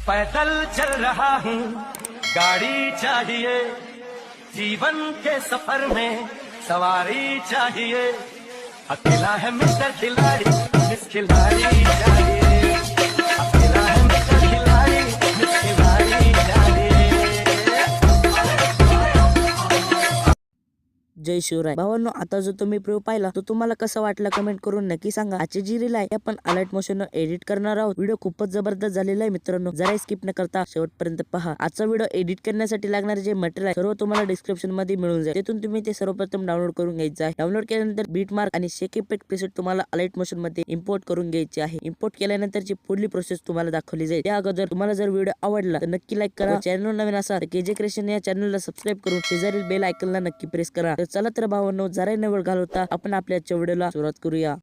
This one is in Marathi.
पैदल चल रहा हूँ, गाड़ी चाहिए, जीवन के सफर में सवारी चाहिए, अकेला है मिस्टर खिलाड़ी, मिस खिलाड़ी चाहिए, अकेला है मिस्टर खिलाड़ी, मिस खिलाड़ी चाहिए। जय शिवराय भावांनो, आता जो तुम्ही प्रयोग पाहिला तो तुम्हाला कसा वाटला कमेंट करून नक्की सांगा। आजची जी रील आहे आपण अलर्ट मोशन एडिट करणार आहोत। व्हिडिओ खूपच जबरदस्त झालेला आहे मित्रांनो, जरा स्किप न करता शेवटपर्यंत पहा। आजचा व्हिडिओ एडिट करण्यासाठी लागणारे जे मटेरियल आहे सर्व तुम्हाला डिस्क्रिप्शन मध्ये मिळून जाईल, तिथून तुम्ही ते सर्वप्रथम डाउनलोड करून घ्यायचं आहे। डाउनलोड केल्यानंतर बीट मार्क आणि शेक इफेक्ट प्रीसेट तुम्हाला अलर्ट मोशन मध्ये इम्पोर्ट करून घ्यायचे आहे। इम्पोर्ट केल्यानंतरची पुढली प्रोसेस तुम्हाला दाखवली जाईल। त्या अगोदर तुम्हाला जर व्हिडिओ आवडला तर नक्की लाईक करा, चॅनल नवीन असाल तर केजे क्रिएशन या चॅनलला सबस्क्राइब करून शेजारील बेल आयकॉनला नक्की प्रेस करा। तर चला तर भावांनो, जरा न वेळ घालवता आपण आपल्या आजच्या व्हिडिओला सुरुवात करूया।